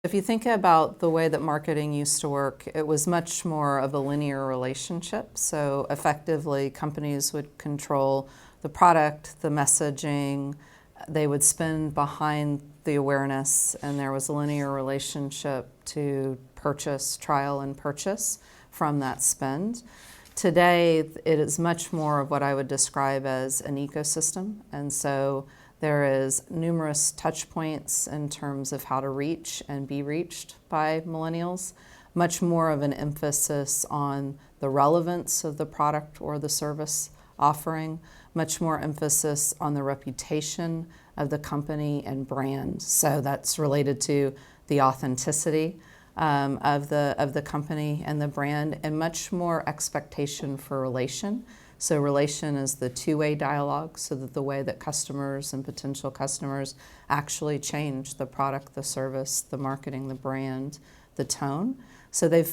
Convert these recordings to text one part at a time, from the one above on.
If you think about the way that marketing used to work, it was much more of a linear relationship. So effectively, companies would control the product, the messaging, they would spend behind the awareness, and there was a linear relationship to purchase, trial, and purchase from that spend. Today, it is much more of what I would describe as an ecosystem, and so there is numerous touch points in terms of how to reach and be reached by millennials, much more of an emphasis on the relevance of the product or the service offering, much more emphasis on the reputation of the company and brand. So that's related to the authenticity of the company and the brand, and much more expectation for relation. So relation is the two-way dialogue, so that the way that customers and potential customers actually change the product, the service, the marketing, the brand, the tone. So they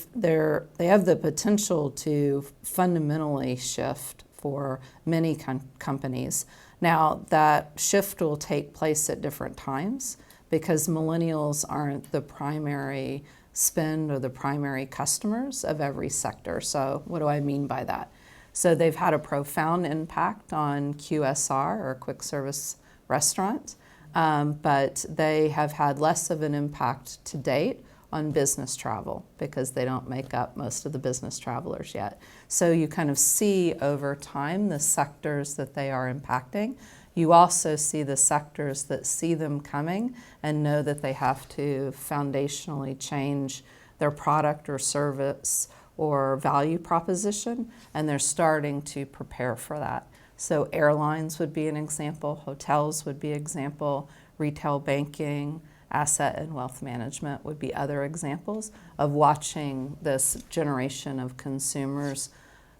have the potential to fundamentally shift for many companies. Now, that shift will take place at different times because millennials aren't the primary spend or the primary customers of every sector. So what do I mean by that? So they've had a profound impact on QSR, or quick service restaurant, but they have had less of an impact to date on business travel because they don't make up most of the business travelers yet. So you kind of see over time the sectors that they are impacting. You also see the sectors that see them coming and know that they have to foundationally change their product or service or value proposition, and they're starting to prepare for that. So airlines would be an example, hotels would be an example, retail banking, asset and wealth management would be other examples of watching this generation of consumers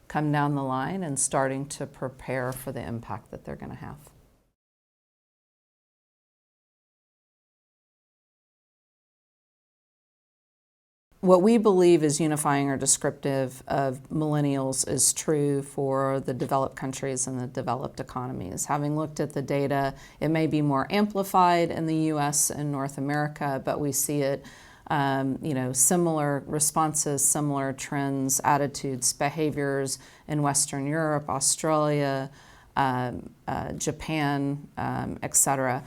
come down the line and starting to prepare for the impact that they're going to have. What we believe is unifying or descriptive of millennials is true for the developed countries and the developed economies. Having looked at the data, it may be more amplified in the US and North America, but we see it, similar responses, similar trends, attitudes, behaviors in Western Europe, Australia, Japan, etc.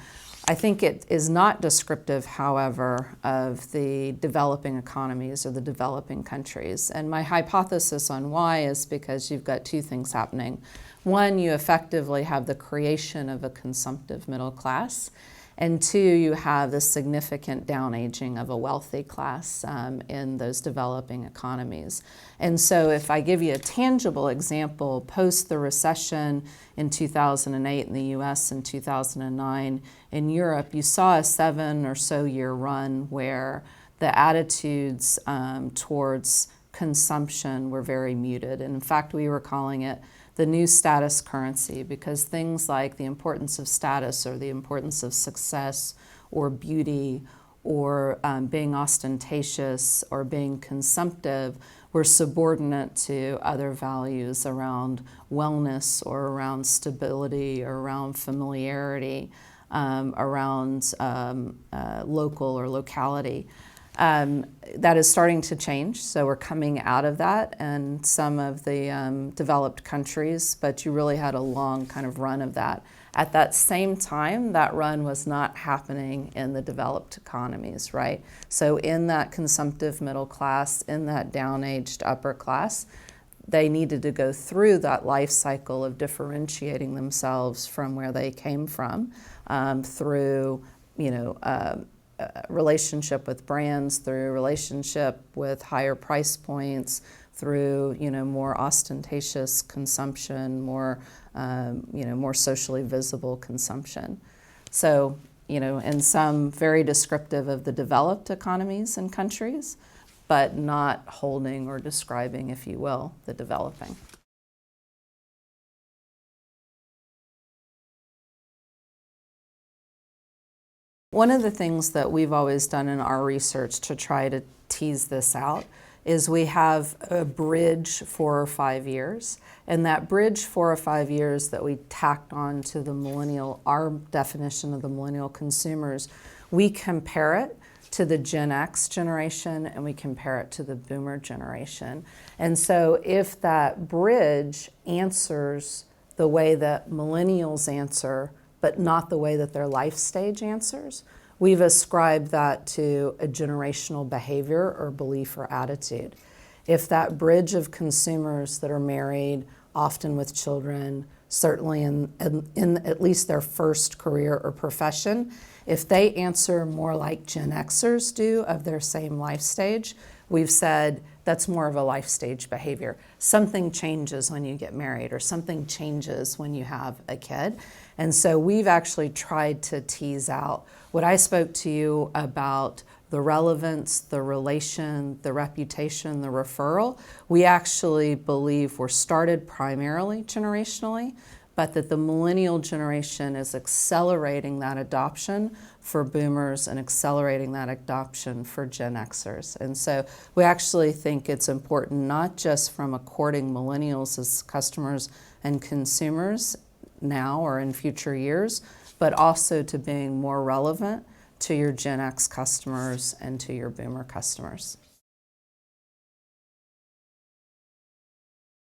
I think it is not descriptive, however, of the developing economies or the developing countries. And my hypothesis on why is because you've got two things happening. One, you effectively have the creation of a consumptive middle class. And two, you have the significant down-aging of a wealthy class in those developing economies. And so if I give you a tangible example, post the recession in 2008 in the US and 2009 in Europe, you saw a 7 or so year run where the attitudes towards consumption were very muted. And in fact, we were calling it the new status currency, because things like the importance of status or the importance of success or beauty or being ostentatious or being consumptive were subordinate to other values around wellness or around stability or around familiarity, around local or locality. That is starting to change, so we're coming out of that in some of the developed countries, but you really had a long kind of run of that. At that same time, that run was not happening in the developed economies, right? So in that consumptive middle class, in that down-aged upper class, they needed to go through that life cycle of differentiating themselves from where they came from through, relationship with brands, through relationship with higher price points, through more ostentatious consumption, more socially visible consumption. So and some very descriptive of the developed economies and countries, but not holding or describing, if you will, the developing. One of the things that we've always done in our research to try to tease this out is we have a bridge 4 or 5 years. And that bridge 4 or 5 years that we tacked on to the millennial, our definition of the millennial consumers, we compare it to the Gen X generation and we compare it to the Boomer generation. And so if that bridge answers the way that millennials answer, but not the way that their life stage answers, we've ascribed that to a generational behavior or belief or attitude. If that bridge of consumers that are married, often with children, certainly in at least their first career or profession, if they answer more like Gen Xers do of their same life stage, we've said that's more of a life stage behavior. Something changes when you get married or something changes when you have a kid. And so we've actually tried to tease out what I spoke to you about, the relevance, the relation, the reputation, the referral. We actually believe we're started primarily generationally, but that the millennial generation is accelerating that adoption for boomers and accelerating that adoption for Gen Xers. And so we actually think it's important not just from courting millennials as customers and consumers now or in future years, but also to being more relevant to your Gen X customers and to your boomer customers.